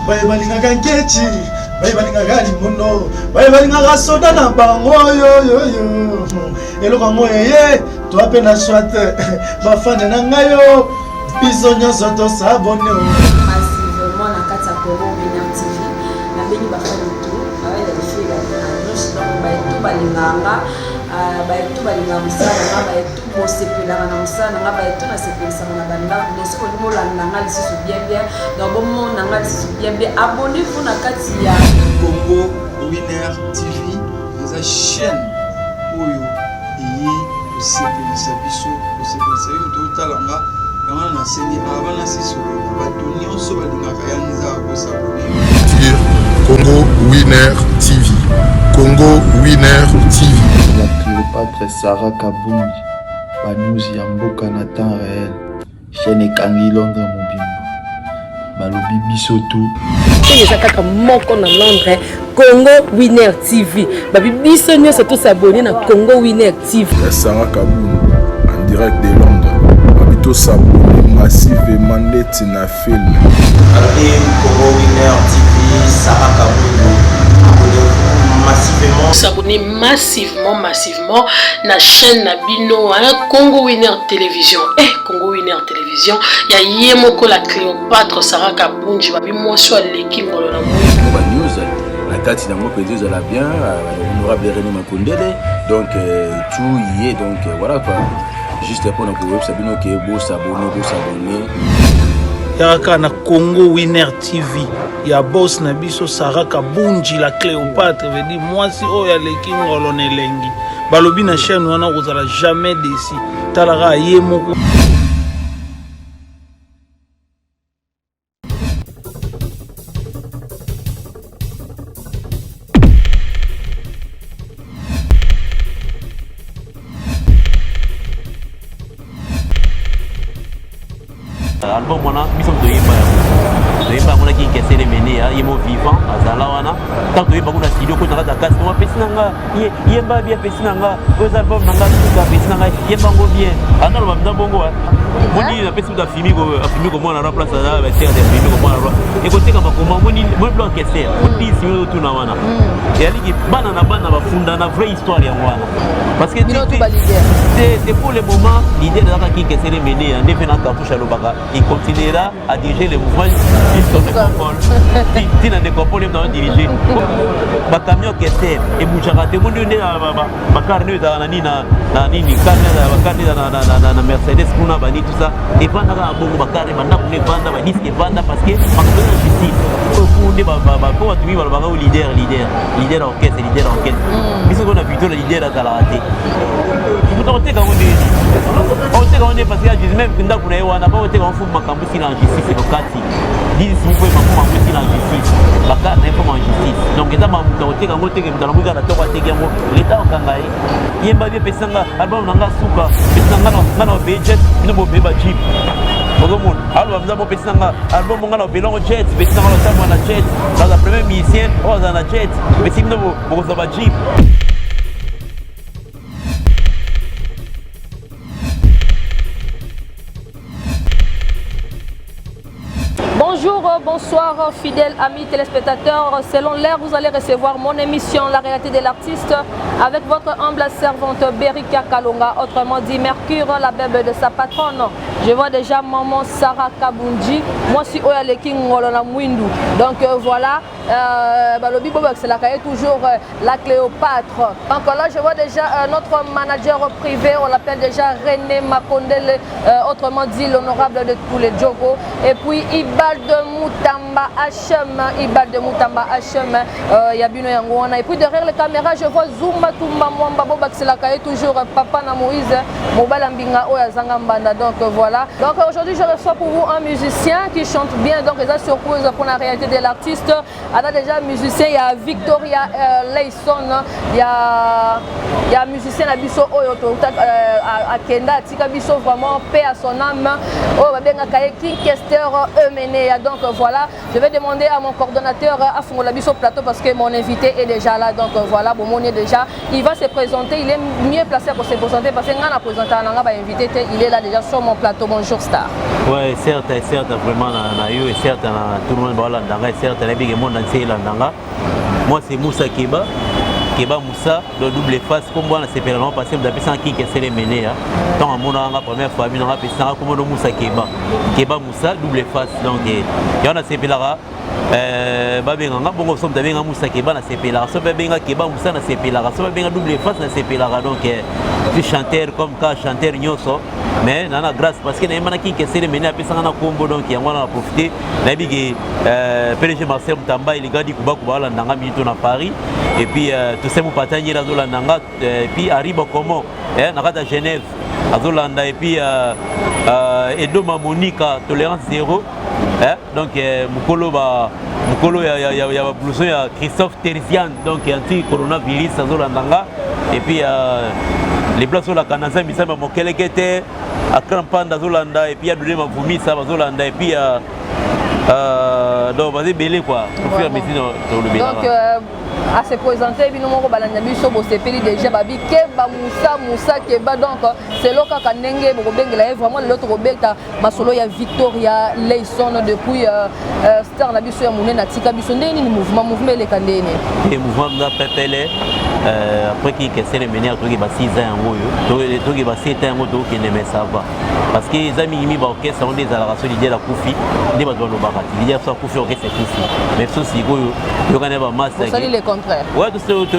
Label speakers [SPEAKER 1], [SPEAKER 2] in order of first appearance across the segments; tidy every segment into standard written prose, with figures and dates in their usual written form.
[SPEAKER 1] balingaka nkechi balingaka limuno balingaka soda na bango yo eloko ngo ye toi pe na swate bafane na ngayo biso nyonso tosabone
[SPEAKER 2] massivement na kati ya Congo Winner TV na beni bafane tout avec les filles donc balinganga baetu balinga musala nga baetu bosepelaka na musala nga baetu nasepelisaka na banda mais soki olingi olanda nga lisusu bien donc bomona nga lisusu bien abonnez-vous na kati ya
[SPEAKER 3] Congo Winner TV eza chaîne oyo eyi kosepelisa biso kosepelisa yo totalanga yango nasengi ava na sisolo bato nyonso balingaka ya nzaka kosabone
[SPEAKER 4] Congo Winner TV. Congo Winner TV.
[SPEAKER 5] La Cléopâtre Sarah Kabundi, Banouzi Yamboka na temps réel, chaîne Kangi Londres Mobimba, Balobi Bisoto.
[SPEAKER 6] Et les akaka moko na Londres, Congo Winner TV. Babi biso nyonso tous s'abonner na Congo Winner TV.
[SPEAKER 4] Sarah Kabundi, en direct de Londres. Babi tous s'abonner massivement net na film.
[SPEAKER 7] Allez, Congo Winner TV, Sarah Kabundi.
[SPEAKER 8] S'abonner massivement na chaîne Nabino Congo Winner Télévision. Congo Winner Télévision, il y a Yemoko la Cléopâtre Sarah Kabundi, babi moi soit l'équipe dans la
[SPEAKER 9] news. La carte d'un mot que Dieu l'a bien, l'honorable René Makondele. Donc tout y est, donc voilà quoi. Juste pour notre web, Sabino qui est beau s'abonner.
[SPEAKER 10] Yaraka na Congo Winner TV. Ya boss na biso Sarah Kabundi la Cléopâtre veut dire moi si oya leki ngolo nelengi. Balobi na chaîne wana kozala jamais déçu. Talara yemoko.
[SPEAKER 11] Album wana biso toyeba mona ki kese le mene ya yemo vivant azala wana tant toyeba kuna studio ko na kasi mo pesi nanga yemba bien pesi nanga aux album nanga tuka pesi nanga yemba ngo bien andalo ba bongo moni na pesi da filmi ko mona ra place da ba terre de filmi ko mona ra e ko teka makoma moni blanc kese moni sio tu na wana yali ki bana na ba funda na vraie histoire ya wana parce que c'est pour le moment l'idée de la qui kese le mene ya ndefena cartouche lobaka il continuera à diriger le mouvement jusqu'au décompole. Si dans décompole, il va diriger. Le camion qui était et bouchara, tout le monde est à carnet dans la nina, na Mercedes, pour na bani tout ça. Et pendant la bonne bakare, maintenant on est banda, on disque banda parce que on fait la justice. Pour ne pas pour tu vas le leader orchestre. Puisque on a vu tout le leader à la raté. On sait qu'on est parce que même quand on est on n'a pas été en fou makambusi na justice lokati. Dis si vous pouvez makambusi na justice. Baka na info en justice. Donc ça m'a monté quand on était dans la musique na to kwate yango l'état okangaye. Yemba bien pesanga album nanga suka. Pesanga na budget no bo beba jeep. Bogomun album za bo pesanga album ngana belongo jet pesanga na tamwa na jet. Dans la première musicien on a na jet. Mais si no bo za ba jeep.
[SPEAKER 12] Bonsoir fidèles amis téléspectateurs, selon l'heure vous allez recevoir mon émission La réalité de l'artiste avec votre humble servante Berika Kalonga, autrement dit Mercure, la bébé de sa patronne. Je vois déjà maman Sarah Kabundi, moi je suis Oya King Ngolona Mwindu. Donc voilà, Balobi Bobak c'est toujours la Cléopâtre. Donc là je vois déjà notre manager privé, on l'appelle déjà René Makondele, autrement dit l'honorable de tous les Djogo. Et puis Ibal de Moutamba HM, Yabino Yangouana. Et puis derrière les caméras, je vois Zumba Tumba Mwamba Bobak Selakaye, toujours Papa na Moïse, Mobile Mbinga Oyazanga Mbanda. Donc voilà. Donc aujourd'hui, je reçois pour vous un musicien qui chante bien. Donc, c'est surprise pour la réalité de l'artiste. a déjà musicien, il y a Victoria Layson, il y a musicien à Bisso Oyoto à Kenda, Tika Bisso vraiment paix à son âme. Oh, bien King Kester Emené. Donc voilà, je vais demander à mon coordonnateur à Fongola Bisso Plateau parce que mon invité est déjà là. Donc voilà, bon, on est déjà, il va se présenter, il est mieux placé pour se présenter parce que a présenté un invité, il est là déjà sur mon plateau. Bonjour Star.
[SPEAKER 11] Ouais, certes, vraiment, et certes, tout le monde va là, certes, le monde entier là. Moi, c'est Moussa Keba Moussa, le double face, comme moi, c'est périmètre parce que vous avez senti que c'est les menés. Tant à mon première fois, nous avons fait ça comme Moussa Keba Moussa, double face. Donc, il y en a ces pélara. Babenganga bongo somme tabenga Moussa Keba na sepela so babenga Keba Moussa na sepela so babenga double face na sepela donc tu chanteur comme ka chanteur nyoso mais nana grâce parce que na mana ki kesere mena pesa na kombo donc yango na profiter na bigi PDG Marcel Mutamba il gadi kuba kuba ndanga minito na Paris et puis tout ça mu patanye la zola ndanga et puis arrive comment na kata Genève azolanda et puis Edoma Monica tolérance zéro. Donc Mukolo ya blouson ya Christophe Terzian donc anti-coronavirus Azolandanga et puis les places sur la Canada Misama Mokelekete à Krampanda Zolanda et puis il y a donné ma vomi ça Zolanda et puis donc vas-y belé quoi pour faire médecine dans le Bénin. Donc
[SPEAKER 12] à se présenter bino moko balanya biso bo sepeli déjà babi Keba Moussa Keba donc c'est loka kanenge bo bengela vraiment l'autre robeta masolo ya Victoria Layson depuis star na biso ya munena tika biso ndeni ni mouvement le kandene
[SPEAKER 11] et mouvement na pepele après qui c'est les mener to ki ba 6 ans ngoyo to ki ba 7 ans ngoyo ki ne me ça va parce que les amis mi ba orchestre on des alarations l'idée la Koufi des ba do bakati l'idée ça Koufi orchestre Koufi mais ça si goyo yo kana ba master
[SPEAKER 12] contraire.
[SPEAKER 11] Ouais,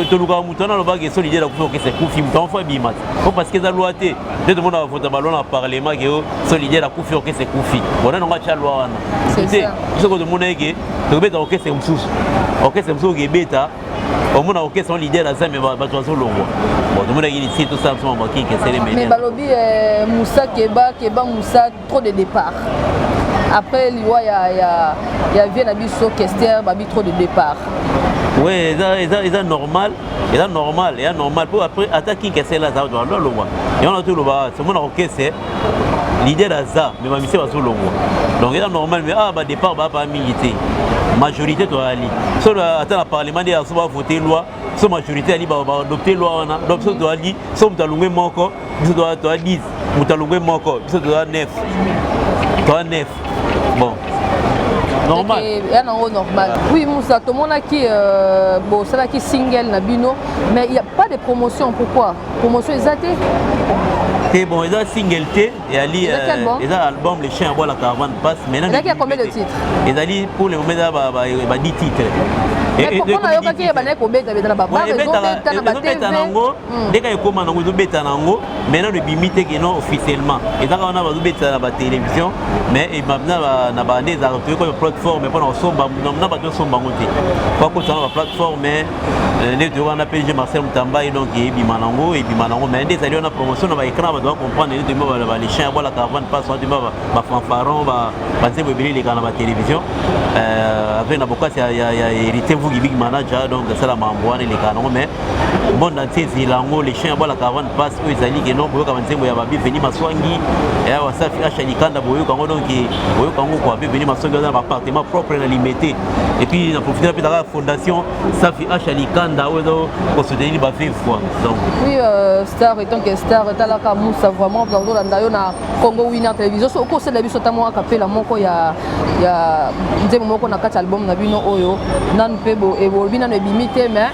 [SPEAKER 11] tu luka mutana lo bagi solidaire la que c'est Koufi mutan fois bimat. Parce que za loi té, tout le monde a voté ballon en parlement que solidaire la Koufi que c'est Koufi. Bon on va loi wana. C'est ça. Ce que monde ege, to beta que c'est msusu. OK c'est msusu beta. Au monde OK son leader la zame ba tozo longo. Bon tout le monde ege ici tout ça sont marqué que c'est les meilleurs.
[SPEAKER 12] Mais balobi Moussa Keba Moussa trop de départ. Après il y a vient à biso Kester babi trop de départ.
[SPEAKER 11] Oui, c'est normal. C'est normal. Pour après attaquer que c'est là ça doit le voir. Et on a tout le bas, c'est mon orchestre. L'idée là ça, mais ma mission va sur le voir. Donc c'est normal mais bah départ bah pas militer. Majorité doit aller. Sur attends le parlement il va voter loi. Sur majorité ali va adopter loi on a. Donc ça doit aller. Sur mutalungwe moko, ça doit 10. Mutalungwe moko, ça doit 9. Bon. Normal.
[SPEAKER 12] Normal. Oui, Moussa, tout le monde a qui bon, c'est là qui single Nabino, mais il n'y a pas de promotion. Pourquoi? Promotion exacte.
[SPEAKER 11] C'est bon, il y a single T, il y a album Les Chiens à boire la caravane passe.
[SPEAKER 12] Il y a combien de titres?
[SPEAKER 11] Il y a pour le moment 10 titres.
[SPEAKER 12] Mais pourquoi on a dit qu'il y a des bêta dans la barre?
[SPEAKER 11] Dès qu'il y a commande, on bêta nango. Maintenant le bimité qui non officiellement. Et là on a bêta dans la télévision, mais il m'a na bandé za retrouver comme plateforme mais pendant somba na ba de somba ngote. Quoi que ça la plateforme mais les deux on a PDG Marcel Mutamba et donc et bimanango mais des alliés on a promotion on va écran on doit comprendre les deux les chiens à la caravane passe on dit ba fanfaron ba penser que les gars dans la télévision avec na boka il y a hérité vous big manager donc ça la mamboane les canons mais bon dans ces ilango les chiens à la caravane passe eux ils allaient que non boka banzengo ya babi venir maswangi et wasafi achalikanda boyo kango donc boyo kango quoi venir maswangi dans appartement propre na limité et puis on profite de la fondation Safi Achalikanda pour soutenir ba vivre quoi donc
[SPEAKER 12] oui star étant que star talaka Moussa vraiment dans la na Congo Winner Télévision so ko c'est la biso tamo akapela moko ya nzemo moko na kati album na bino oyo nan pebo e bolbina ne bimité mais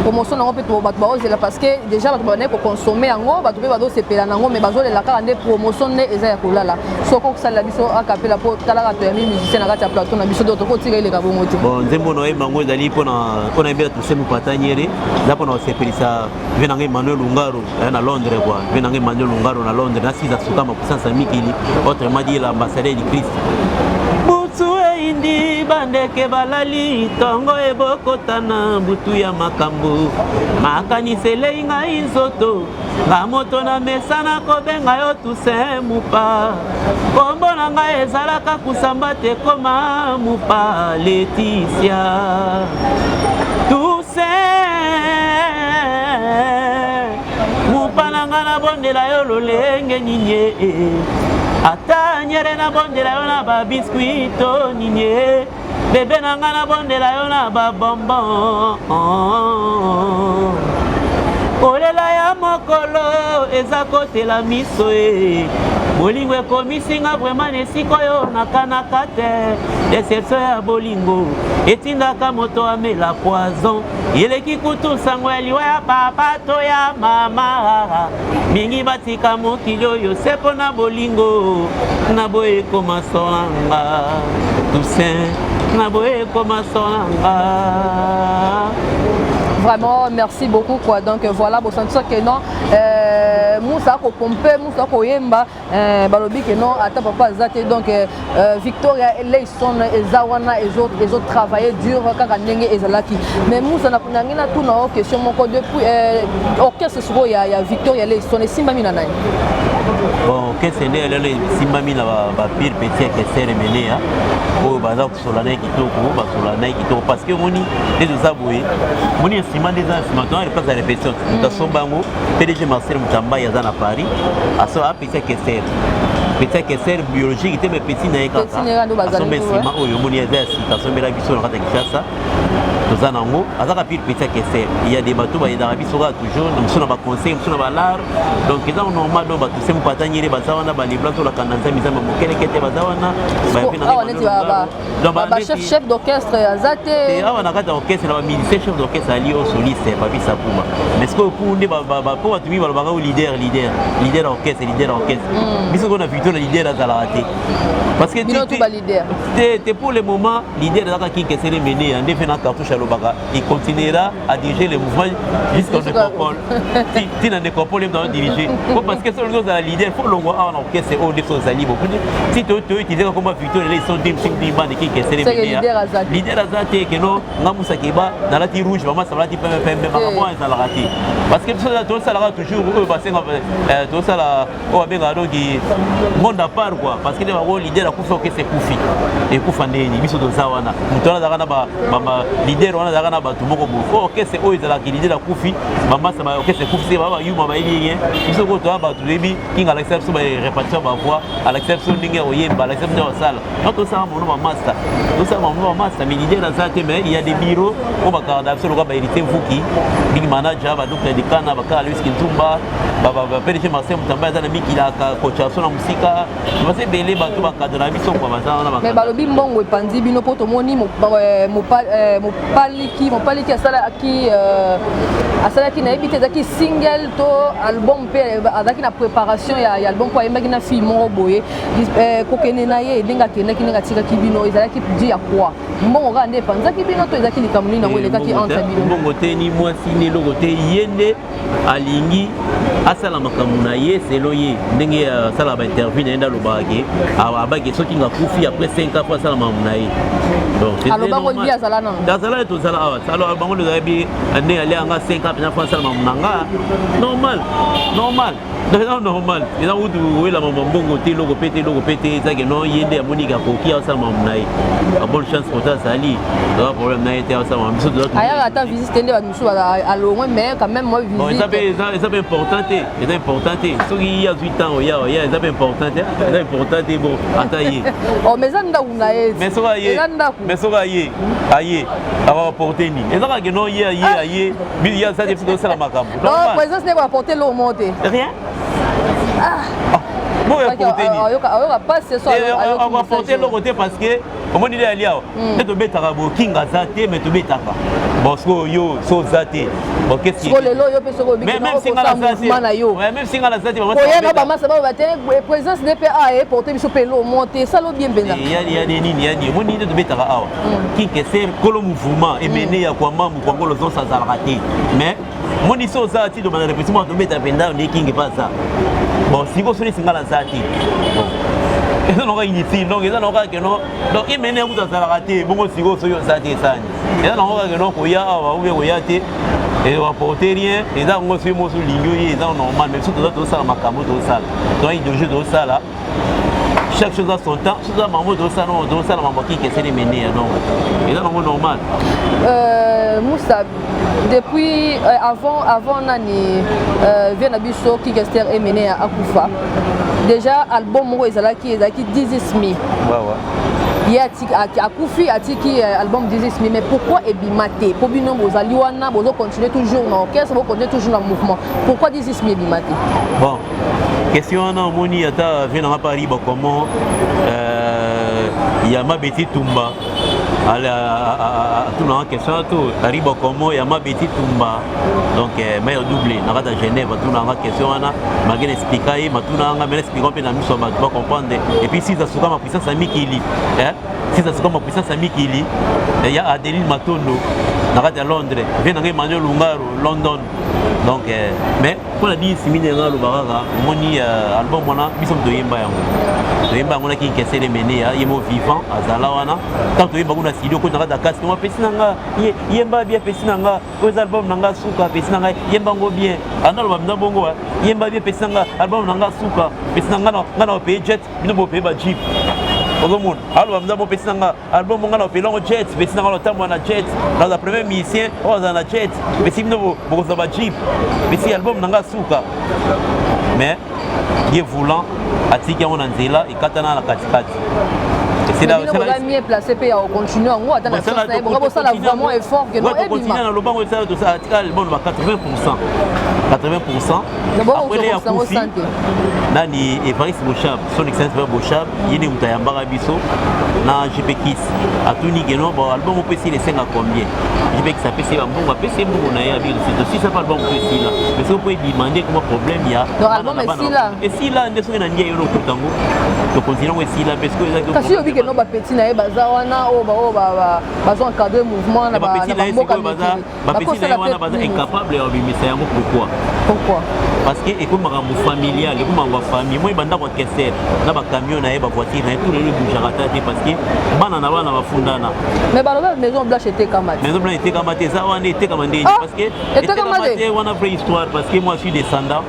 [SPEAKER 12] promotion nango pe to bat ba ozela parce que déjà bat ba ne ko consommer yango bat pe ba do sepela nango mais bazo la kala ne promotion ne eza ya kolala so ko sala biso akapela po talaka to ya musicien na kati ya plateau na biso do to ko tira ile ka bomoti
[SPEAKER 11] bon nzembo no ebango ezali pona ebela to semu patanyere za pona sepelisa venanga Emmanuel Lungaro na Londres quoi venanga Emmanuel Lungaro na Londres na sisa sukama kusansa mikili autrement dit l'ambassadeur du Christ baindi bandeke balali tongo ebokotana butu ya makambo makanisele ngai nzoto nga moto na mesana kobenga yo tuse mupa kombo na ngai ezalaka kusamba te koma mupa Leticia tuse mupa na nga na bondela yo lolenge ninye ata nyere na bondela yo na ba biskuito ninye bebe na nga na bondela yo na ba bonbon kolela ya mokolo eza kotela miso bolingo ekomisinga vraiment esika oyo nakanaka te deception ya bolingo etindaka moto amela poison eleki kutu sango ya liwa ya papa to ya mama mingi batika mokili oyo se mpo na bolingo na boye ekoma solanga Toussaint na boye ekoma solanga.
[SPEAKER 12] Vraiment, merci beaucoup quoi. Donc voilà, bon sens que non, Moussa ko pompe, Moussa ko yemba, balobi que non, attends papa zate donc Victoria Eleison ezawana et autres travailler dur kaka ndenge ezalaki. Mais Moussa na kunangina tout na question moko depuis orchestre suro ya Victoria Eleison et simba mina nai.
[SPEAKER 11] Bon, qu'est-ce que c'est le simba mina ba pire petit que c'est remené hein. Oh baza solana kitoko, ba solana kitoko parce que moni des zaboué. Moni estima des instruments, il passe à répétition. Dans son bango, PDG Marcel Mutamba yaza na Paris, aso a petit que c'est biologique était mais petit na ekaka. Aso mesima oyo moni yaza citation mela biso na kata Kinshasa. Tozanango, azaka pire petit que c'est. Il y a des bateaux ba yada biso ga toujours, nous sommes ba conseil, nous sommes ba l'art. Donc ils ont normal donc bateau sem patanyere bazawana ba libla to la kananza mizama mokele kete bazawana.
[SPEAKER 12] Donc chef d'orchestre azate.
[SPEAKER 11] Et on a quand orchestre la ministère chef d'orchestre ali au soliste pas bisa puma. Mais ce que pour ne ba pour tu ba ba leader orchestre. Biso qu'on a vu le leader à la raté. Parce que tu pour le moment leader dans qui que c'est mené en défendant cartouche à l'obaka, il continuera à diriger le mouvement jusqu'au nécropole. Si dans nécropole il doit diriger. Parce que c'est le leader faut le voir en orchestre au défaut ali beaucoup. Si tu utilises comme Victor les sont dim qui que c'est leader azate que non ngamusa kiba dans la rouge vraiment ça va tipo pembe makamwa ça la raté. Parce que tout ça la toujours eux passer tout ça la au abenga doki monde à part quoi parce que les leader akufa que c'est kufi et kufa ndeni biso to zawana mutona zaka na ba leader wana zaka na ba tumoko bo que c'est eux la leader akufi mama ça ba que c'est kufi c'est ba yuma ba yeye biso ko to ba to lebi kinga l'acception ba répartition ba voix à l'acception ndinga oyemba l'acception de salle donc ça mon nom master tout ça mon nom master mais leader azate mais il y a des bureaux au bakarda absolument ba hérité fuki big manager ba docteur de kana ba ka Louis Kintumba ba PDG Marcel Mutamba za na mikila ka coach na musika c'est belé ba to ba cadre biso kwa bazana na ba
[SPEAKER 12] mais balobi mbongo epandi bino poto moni mopaliki asalaki na yebi te ezalaki single to album mpe azalaki na préparation ya album po ayembaki na film moko boye kokende na ye ndenge akendaki ndenge atikaki bino ezalaki di ya kwa mbongo kaka nde epanzaki bino to ezalaki likambo nini yango elekaki entre bino
[SPEAKER 11] mbongo te ni mwasi ni eloko te ye nde alingi asala makambo na ye selo ye ndenge asala bainterview na ye nde alobaki abaki soki nga kufi après 5 ans po asala makambo na ye
[SPEAKER 12] alobango libi azala nano
[SPEAKER 11] azala ye tozala awa salo bango lozayebi ndenge ale anga 5 ans mpena po asala makambo na nga normal eza kutu oyelama mambongo te eloko pe te ezaki no ye nde amoniki akoki asala makambo na ye abonne chance poto azali oza problème na ye te asala makambo biso
[SPEAKER 12] ayaka ata visite nde bato mosusu alongwe mais quand même moi visite
[SPEAKER 11] eza mpe important te soki ye azwi ntango yawa ya eza mpe important te bon ata ye
[SPEAKER 12] mais eza ndako na ye
[SPEAKER 11] mais soki aye akoaporte nini eza kaka no ye aye ye azali biso tosala makambo
[SPEAKER 12] présence nde koaporte lo mo te
[SPEAKER 11] rien on va porter le côté parce que comment dire aliao tu betaka bo kinga zate mais tu betaka parce que yo so zate bon qu'est-ce que même si ngala zate
[SPEAKER 12] présence de PA et porter biso pelo monter ça lo bien benza
[SPEAKER 11] il y a des nini ya ni mon idée de betaka awa qui que c'est kolo mouvement et mener ya kwa mamu kwa ngolo zo sa zalrate mais mon iso zate de manière répétition to beta penda ne kinga pas ça bon si vous souhaitez singala zati Et ça, on va initier, donc, ils ont que non. Donc, ils mènent à vous dans la raté, bon, si vous soyez ça, et ça. Et là, on va que non, il y a, et on va porter rien, et là, on va suivre mon ligne, et là, normal, mais surtout, tout ça, ma camo, tout ça. Donc, il y a deux jeux de ça, là. Chaque chose a son temps, tout ça, maman, tout ça, non, tout ça, maman, qui essaie de mener, non. Et là, on est normal.
[SPEAKER 12] Moussa, depuis avant Nani, Viennabiso qui est mené à Akoufa. Déjà, album Moro Ezalaki 10 mi. Il y a Akoufi a dit album 10 mi, mais pourquoi Ebimate? Pour bien vous allez vous continuer toujours dans l'orchestre, vous continuez toujours dans le mouvement. Pourquoi 10 mi Ebimate?
[SPEAKER 11] Bon, question en moni ata vient à Paris, comment il y a ma bêtise Tumba. Tout le question tout arrive comment il y a ma bêtise Tumba. Donc mais doublé na rada Genève tout la question ana magene expliquer ma tout na mais expliquer peu na miso ba comprendre et puis si ça se ma puissance ami Kili si ça se ma puissance ami Kili il y a Adeline Matondo na rada Londres vient Emmanuel Lungaro London donc mais pour la dire séminaire le baraga moni album mona biso to yemba yango to yemba ngona ki kese de mener yemo vivant azala wana tant to yemba kuna studio ko na rada kasi mo pesina nga yemba bien pesina nga aux albums nanga suka pesina nga yemba ngo bien analo ba mna bongo yemba bien pesina nga album nanga suka pesina nga na pe jet bino bo pe ba jeep Ogomun, alors nous avons pensé dans album on a pelon jet, pensé dans le temps on a jet, dans la première musicien on a la jet, mais si nous beaucoup ça va jeep, mais si album nanga suka. Mais Dieu voulant atiki on anzela et katana la katikati. C'est là où
[SPEAKER 12] c'est mieux placé pour continuer en haut attendre ça ça vraiment effort que non et
[SPEAKER 11] continuer dans le banc ça tout ça article bon 80%.
[SPEAKER 12] D'abord
[SPEAKER 11] après à Koufi nani Evariste Bochab son excellence Bochab yini mutayambaka biso na JPKIS atuni geno bon album opesi les 5 à combien JPKIS apesi ba mbongo apesi mbongo na ya biso si ça pas album opesi là mais si vous pouvez demander comment problème il y a
[SPEAKER 12] donc album est si là
[SPEAKER 11] ndeso na ndia yo kutango to continuer aussi là parce que
[SPEAKER 12] kasi obi que non ba petit na baza wana o ba bazo encadrer mouvement na ba mboka
[SPEAKER 11] baza ba petit na wana baza incapable ya bimisa yango pourquoi parce que et comme makambo familial et comme makambo famille moi banda ko kesser na ba camion na ba voiture na tout le bougerata parce que bana na bana bafundana
[SPEAKER 12] mais ba la maison blanche était kamate
[SPEAKER 11] ça wana était kamate parce que était kamate wana vraie histoire parce que moi je suis descendant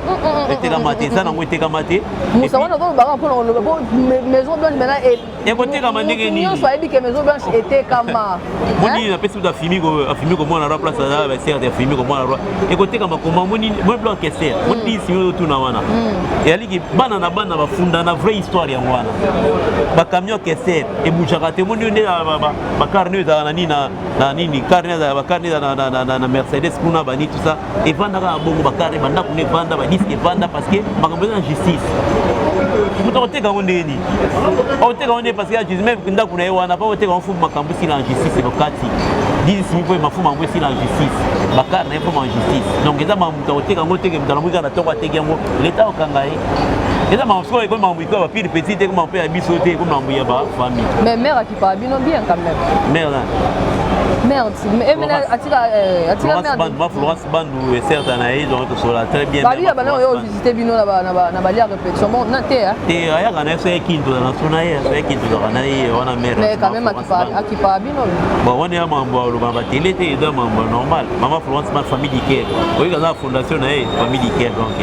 [SPEAKER 11] était kamate ça na moi était kamate
[SPEAKER 12] Moussa wana ba pour maison blanche maintenant
[SPEAKER 11] et côté kamate ni
[SPEAKER 12] on soit dit que maison blanche était kama
[SPEAKER 11] moni na pesi da filmer ko moi na place là ba serre de filmer ko moi na et côté kama ko moni moi blanc kesser moni si yo tout na wana et ali bana na bana bafunda na vraie histoire ya wana ba camion kesser et bouchaka te moni ne ba carnet na nini carnet ba carnet na Mercedes kuna bani tout ça et vanda ka bongo ba carnet banda kuna vanda ba disque vanda parce que makambo na justice mutoteka ondeni oteka onde parce que justice même nda kuna wana pa oteka on fu makambo si la justice lokati dis si vous mafu mambo si la justice ba carnet pour en justice donc eza mamuta oteka ngoteka mutala muka na toko ateki yango l'état okangaye eza mamso et comme mambo iko pire petit comme on peut abisoter comme mambo ya ba famille
[SPEAKER 12] mais mère qui parle bien quand même
[SPEAKER 11] mère
[SPEAKER 12] merde mais atira merde
[SPEAKER 11] ma Florence Bandou est certain na donc sur la très bien
[SPEAKER 12] bali ba yo visiter bino na bali répétition bon na te
[SPEAKER 11] te aya kana c'est kinto na sona ya c'est kinto na wana mère
[SPEAKER 12] mais quand même qui parle bien
[SPEAKER 11] bon on est mambo lo ba télé te de mambo normal maman Florence ma famille d'Iker oui la fondation na famille d'Iker donc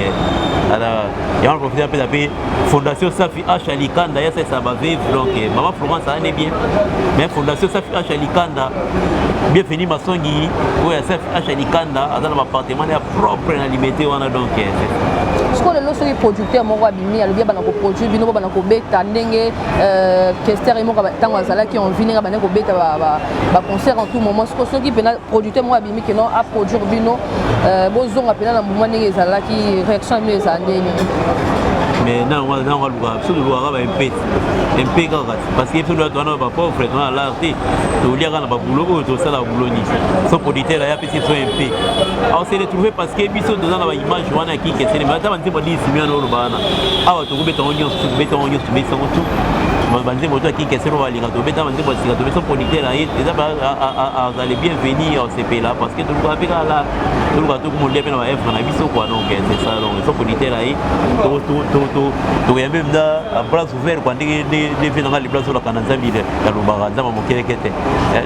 [SPEAKER 11] alors il y a un professeur appelé fondation Safi H Alikanda ya ça va vivre donc maman Florence ça est bien mais fondation Safi H Alikanda bienvenue masongi oya Safi H Alikanda dans l'appartement ya propre na limité wana donc
[SPEAKER 12] ce qu'on le soki producteur moko abimi alobi bana ko produire bino bana ko beta ndenge kester moko tango azala qui on venir bana ko beta ba concert en tout moment ce soki pena producteur moko abimi que non a produire bino bozonga pena na moment ndenge ezala qui réaction mieux ezandeni
[SPEAKER 11] mais non on va absolument ba MP parce que tout le temps va pauvre dans l'art to liaka na ba boulot to sala boulot ni so producteur ya petit so MP on s'est retrouvé parce que biso dans la image wana qui que c'est mais attends on dit pas dire si bien no bana awa to ko beta onyo tout banze moto qui qu'est-ce qu'on va lire to beta banze bosi to beta producteur là et ça allez bien venir au CP là parce que tout le monde là tout le monde lever na F na biso quoi donc c'est ça donc il faut producteur là to ya même da bras ouvert quand des venant les places sur la canazza ville la lobara za mo kelekete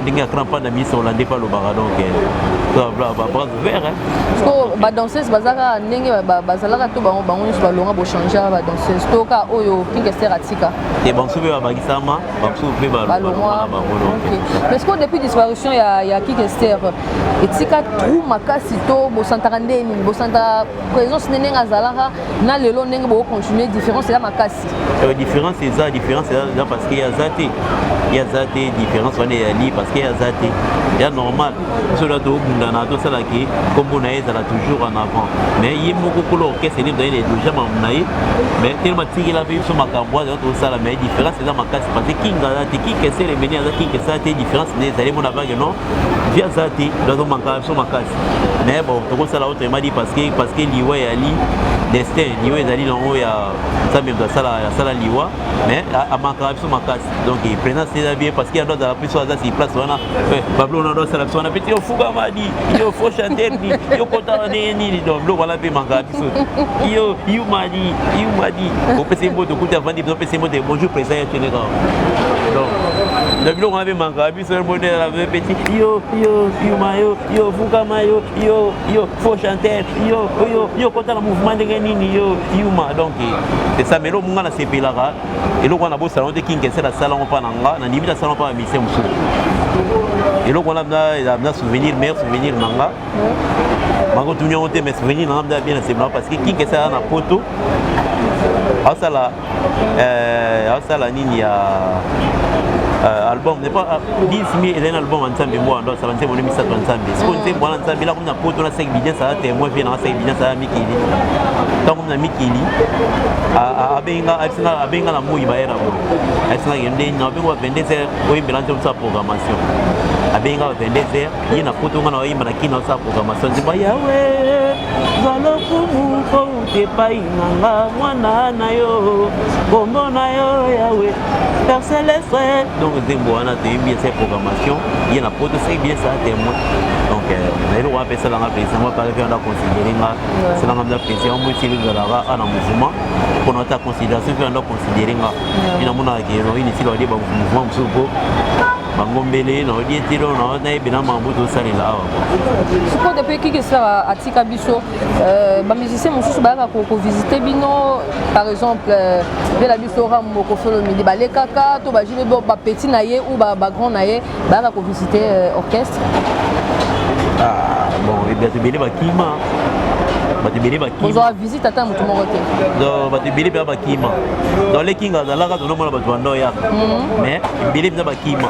[SPEAKER 11] ndinga crampa na miso la pas lobara donc bras ouvert
[SPEAKER 12] so ba danseuse bazaka ndenge bazalaka to bango nyonso balonga bo changer ba danseuse to ka oyo kingester atika
[SPEAKER 11] et bon soupe ba bagisama ba soupe ba
[SPEAKER 12] balonga mais est-ce que depuis disparition ya kingester etika trou makasi to bo santaka ndeni bo santa présence ndenge azalaka na lelo ndenge bo continuer différence là makasi
[SPEAKER 11] différence c'est ça parce qu'il y a zate différence on est ali parce qu'il y a zate il y a normal cela to bundana to sala ki comme na ezala toujours en avant mais il moko ko l'orchestre ni d'ailleurs déjà mamnaï mais tellement tiki la vie sur makambo de tout ça la mais différence c'est ça makasi parce que kinga zate ki kese les meni azaki que ça te différence des allez mon avague non via zate dans makasi sur makasi mais bon to ça la autre m'a dit parce que liwa ali destin liwa ezali non ya ça même dans ça la liwa mais à makasi sur makasi donc il présence c'est bien parce qu'il y a d'autres plus sur ça place on a Pablo on a d'autres on a petit au fuga madi il faut chanter ni il kota ni donc lo wala pe makasi il madi au PC mot de coup avant de PC mot de bonjour président tu les gars donc le bilo on avait makasi sur le modèle avec petit yo mayo yo fuga mayo yo faut chanter yo kota le mouvement de nini yo ma donc c'est ça mais lo munga na sepela ka et lo on a beau salon de king c'est la salon pas nanga na limite salon pas mission musu et lo on a souvenir meilleur souvenir nanga mango tout nyon te mes souvenir nanga bien c'est parce que king c'est na poto asala nini ya album n'est pas 10 000 et un album ensemble moi donc ça va être mon émission ensemble ce qu'on sait moi ensemble là comme na poto na 5 bidets ça témoin vient na 5 bidets ça mikili tant comme na mikili abenga la mouille baera mo asina yende na bengo 22h oyi mélange sa programmation abenga 22h yina poto ngana oyi mana kina sa programmation ziba yawe zalo kumu ko te pai nanga mwana na yo bombo na yo yawe percelestre donc zembo ana te bien cette programmation yina poto c'est bien ça témoin donc mais on va faire ça dans la président moi par exemple on a considéré c'est dans la président moi c'est le gars à mouvement pour notre considération que on doit considérer nga ina mona kero ini silo di ba mouvement msuko bangombele na odi tiro na na ebina mambo to salela awa
[SPEAKER 12] siko depuis qui ça atika biso ba musicien mususu ba ko visiter bino par exemple la biso rambo ko folo midi ba le kaka to ba jibe ba petit na ye ou ba grand na ye ba ko visiter orchestre
[SPEAKER 11] bon et bien te ba kima
[SPEAKER 12] vous aurez visité à temps tout mon côté
[SPEAKER 11] donc batibili ba kima dans les kinga za la ka no mona batu ando ya mais bili na ba kima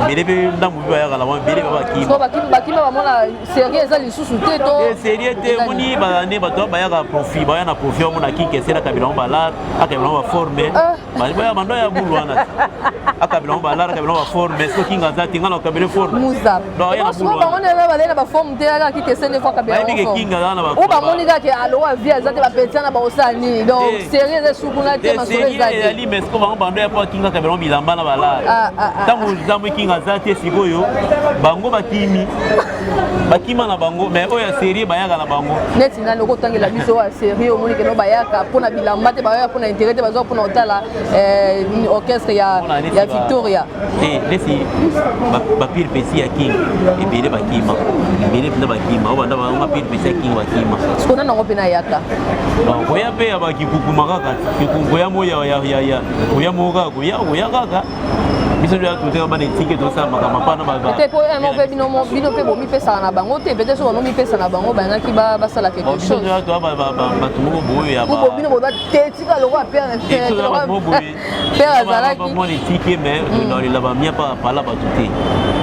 [SPEAKER 11] bili ndambu ba ya la wa bili ba kima
[SPEAKER 12] so ba kima ba mona sérieux za li susu te to
[SPEAKER 11] sérieux te moni ba ne ba to ba ya ka profit ba ya na profit mona kinke sera kabila ba la akabila ba former ba ya mando ya bulwana akabila ba la akabila ba former so kinga za tinga na kabila former
[SPEAKER 12] muza
[SPEAKER 11] donc ya na bulwana
[SPEAKER 12] ba mona ba na ba forme te ya ki kese ne fois kabila
[SPEAKER 11] ba kinga na ba
[SPEAKER 12] monika ke alo wa via za te ba petit na ba osani donc sérieux za sukuna te masolo za te
[SPEAKER 11] ali mais ko ba bando ya pa kinga kabila bilamba na bala tango zamu kinga za te sikoyo bango bakima na bango mais oya série bayaka na bango
[SPEAKER 12] neti na loko tangela biso wa série omoni ke no bayaka pona bilamba te bayaka pona intérêt te bazo pona otala orchestre ya Victoria
[SPEAKER 11] nesi ba pire pesi ya king ebele bakima obanda ba pire pesi ya king bakima
[SPEAKER 12] sikona nango pe na yaka
[SPEAKER 11] donc oya pe ya bakikuku makaka kikuku ya moya oya moka oya kaka biso ya tuté ba netike to sa makama pana ba
[SPEAKER 12] te po mo pe bino pe bomi pesa na bango te peut-être so no mi pesa na bango ba ngaki ba sala quelque chose
[SPEAKER 11] biso to ba tumo boyo ya ba
[SPEAKER 12] bino bo ba te tika lo wa pe azalaki
[SPEAKER 11] mo netike mais dans les là-bas mia pas là ba tuté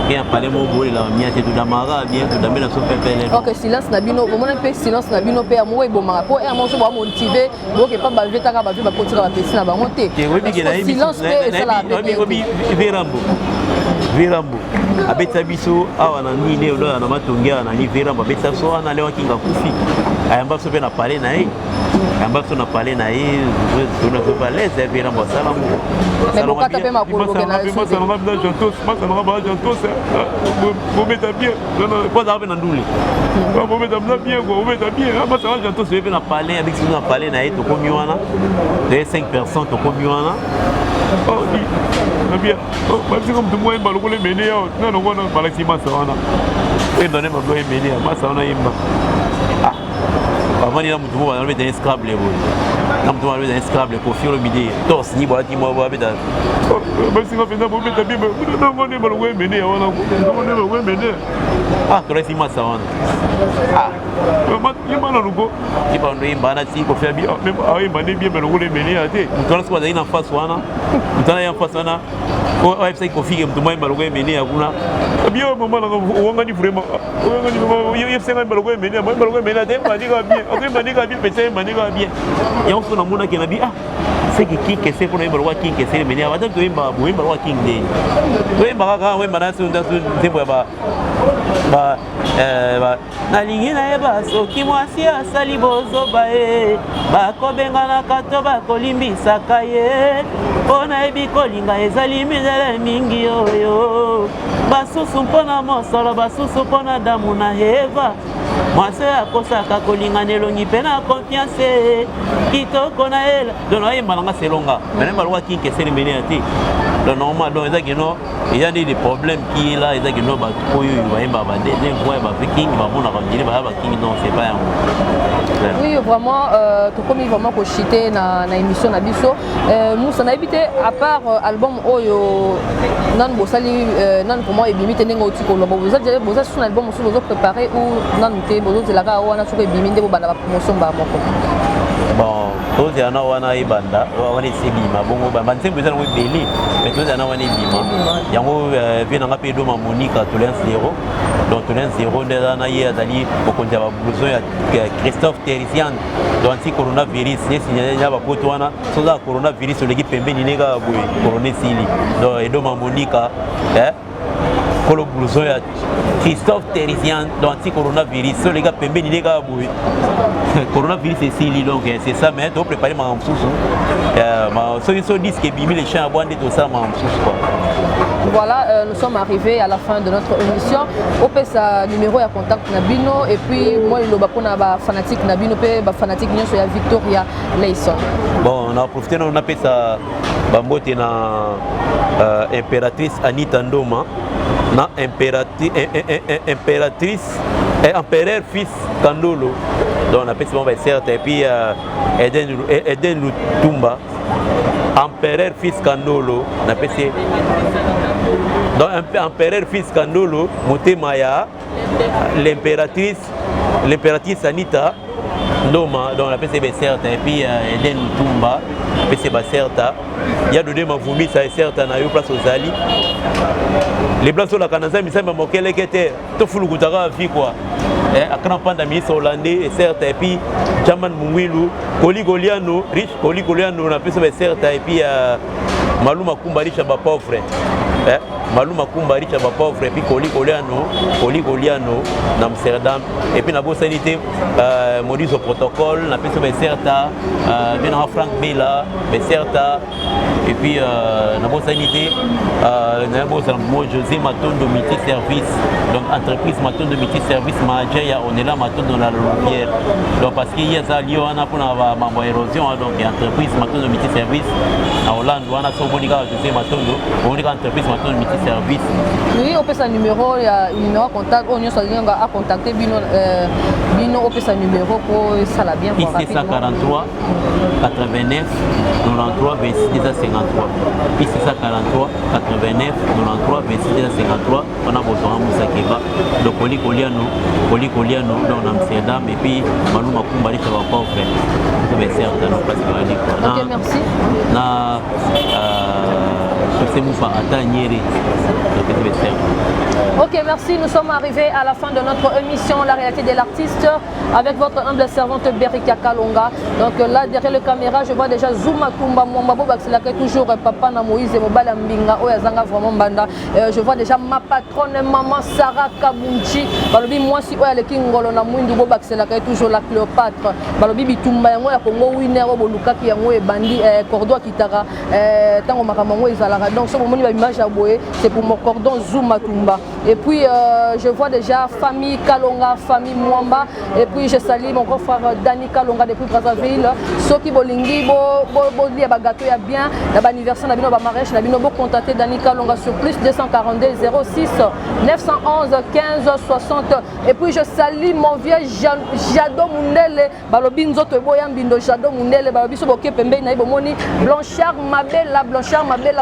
[SPEAKER 11] et parler mo boyo là mia te da mara bien to da mena so pe pele
[SPEAKER 12] OK silence na bino bo mona pe silence na bino pe mo e bo mara po e mo so ba motiver donc e pa ba veta ka ba vi ba potira ba pesi na bango te silence pe sala
[SPEAKER 11] Virambo abeta biso awa na nini odo na matongia na ni Virambo abeta so ana lewa kinga kufi ayamba so pe na parler na ye amba so na parler na ye on ne peut pas laisser bien moi ça
[SPEAKER 12] mais pourquoi taper ma couleur que na
[SPEAKER 11] moi ça va bien jantos moi ça va bien jantos vous mettez bien non non pas ça na nduli vous mettez bien quoi vous mettez bien moi ça va jantos je vais na parler avec si on a parlé na ye to komi wana de 5 personnes to komi wana oh bien oh parce que comme tout moi baloko le mener non non on parler si moi ça wana et donner ma bloye mener moi ça wana yimba avant il y a mutumo on met un scrabble bon on doit mettre un scrabble pour faire le midi tos ni boîte moi boîte da parce que on fait ça pour mettre bien non on est baloko mener on est mener ah toi si moi ça wana ah il m'a logo il va nous imba na si ko faire bien même ah imba ne bien baloko le mener ate toi ce qu'on a en face wana toi en face wana oh c'est ko figue mutumo imba baloko mener akuna bien maman on ngani vraiment on ngani il c'est un baloko mener moi baloko mener ate bandika bien ok bandika bien peut-être bandika bien et on se namuna que na bi ah c'est que c'est pour baloko king que c'est mener avant de imba baloko king de to imba ka we mana sunda tempo ba nalingi nayeba soki mwasi asali bozoba ye bakobenganaka to bakolimbisaka ye mpo nayebi kolinga ezali midele mingi oyo basusu mpo na mosolo basusu mpo na damu na Eva mwasi akosaka kolinga nelongi mpe na konfiance kitoko na yela dono ayemba nanga selonga mene balwa kinke seli mene ati donc normal donc ezaki no il y a des problèmes qui est là ezaki no ba koyo bayemba ba des fois ba king ba mona ba ndile ba king non c'est pas
[SPEAKER 12] oui vraiment to komi vraiment ko chiter na émission na biso musa na ebité à part album oyo nan bosali nan comment ebimi te nengo tiko lo boza dire boza sur album sur bozo préparer ou nan te bozo de la ka wana sur ebimi nde bo bana ba promotion ba moko
[SPEAKER 11] bon tous yana wana ibanda wana sibima bongo ba mansembo ezana we beli mais tous yana wana ibima yango vina ngape do ma Monica to l'un 0 donc to l'un 0 ndana ye azali okonja ba blouson ya Christophe Teresian donc anti coronavirus ne signalé ya ba poto wana so za coronavirus oleki pembeni nega boye corona sili donc edo ma Monica kolo blouson ya Christophe Teresian donc anti coronavirus so les gars pembeni nega boye coronavirus c'est sili donc c'est ça mais to préparer ma msusu so disque bimi les champs à boire tout ça ma msusu quoi.
[SPEAKER 12] Voilà, nous sommes arrivés à la fin de notre émission. Opesa numéro ya contact Nabino et puis moi il loba pona ba fanatique Nabino pe ba fanatique nyonso ya Victoria Layson. Bon,
[SPEAKER 11] on a profité on appelle ça bambote na impératrice Anita Ndoma na impératrice et empereur fils Kandolo. Donc on appelle ça bon certes et puis Eden Lutumba empereur fils Kandolo on appelle ça donc empereur fils Kandolo Motemaya l'impératrice Anita Ndoma donc on appelle ça certes et puis Eden Lutumba on appelle ça certes il y a deux mavumi ça certes na yo place aux ali les blancs sur la kananza misamba mokele kete to fulu kutaka fi quoi akana panda ministre hollandais et certes et puis Jaman Mungwilu Koligoliano riche Koligoliano na pesa certes et puis Maluma Kumba riche ba pauvre Maluma Kumba riche ba pauvre et puis Koligoliano na Amsterdam et puis na bo sanité modis au protocole na pesa certes bien Frank Bella certes et puis na bo sanité na bo José Matondo multi service donc entreprise Matondo multi service Maja on est là Matondo dans la Louvière donc parce qu'il y a ça lié on a pour la mambo érosion donc entreprise Matondo multi service en Hollande on a son bonica José Matondo on dit entreprise Matondo multi service
[SPEAKER 12] oui on peut sa numéro il y a numéro contact on soit à contacter bino on peut sa numéro pour ça la bien
[SPEAKER 11] pour rapidement 43 89 93 26 53 643 89 93 26 53 on a besoin de Moussakeba donc Kolikoliano dans Amsterdam et puis Maluma Kumba riche va pas offrir ça va être certain place ok
[SPEAKER 12] merci
[SPEAKER 11] na c'est Moufa Ata Nyeri.
[SPEAKER 12] Ok, merci. Nous sommes arrivés à la fin de notre émission La réalité de l'artiste avec votre humble servante Berika Kalonga. Donc là, derrière la caméra, je vois déjà Zuma Kumba Mwamba Bobaxila qui est toujours papa na Moïse et Mobala Mbinga Oyazanga vraiment banda. Je vois déjà ma patronne maman Sarah Kabunchi. Balobi moi si oya le kingolo na Mwindu Bobaxila qui est toujours la Cléopâtre. Balobi bitumba yango ya Congo winner Boluka ki yango e bandi cordon kitara tango makamango ezalaka. Donc ce moment l'image à boye, c'est pour mon cordon Zuma Tumba. Et puis je vois déjà famille Kalonga, famille Mwamba. Et puis je salue mon grand frère Dani Kalonga depuis Brazzaville. Soki Bolingi, bo li ba gâteau ya bien. La anniversaire na bino ba mariage na bino bo contacter Dani Kalonga sur plus 242 06 911 15 60. Et puis je salue mon vieux Jado Mundele. Balobi nzoto boya mbindo Jado Mundele balobi so boke pembe na ibomoni Blanchard Mabella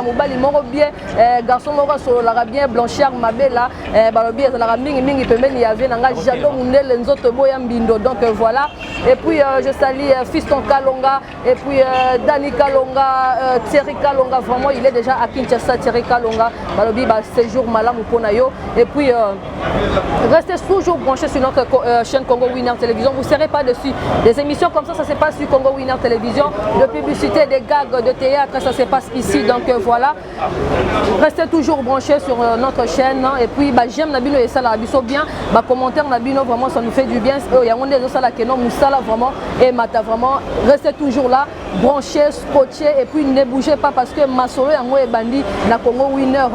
[SPEAKER 12] mobali moko bien garçon moko so la bien Blanchard Mabella balobi ezalaka mingi pembeni ya vie nanga Jado Mundele nzoto boya mbindo. Donc voilà. Et puis je salue Fiston Kalonga et puis Dani Kalonga, Thierry Kalonga, vraiment il est déjà à Kinshasa. Thierry Kalonga balobi ba séjour malamu pona yo. Et puis restez toujours branchés sur notre chaîne Congo Winner Télévision. Vous ne serez pas dessus. Des émissions comme ça se passe sur Congo Winner Télévision. De publicité, des gags, de théâtre, ça se passe ici. Donc voilà. Restez toujours branchés sur notre chaîne. Et puis j'aime Nabino et ça la biso bien. Commentaire Nabino vraiment ça nous fait du bien. Il y a des autres qui n'ont pas vraiment et Mata vraiment. Restez toujours là, branchés, scotchés et puis ne bougez pas parce que Masolo yango et bandi na Congo Winner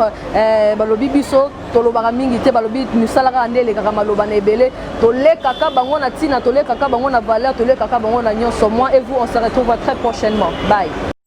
[SPEAKER 12] balobi biso tolobara mingi te balobi misalaka andele kaka maloba na ebele tole kaka bango na tina tole kaka bango na valeur tole kaka bango na nyonso moi et vous on se retrouve très prochainement. Bye.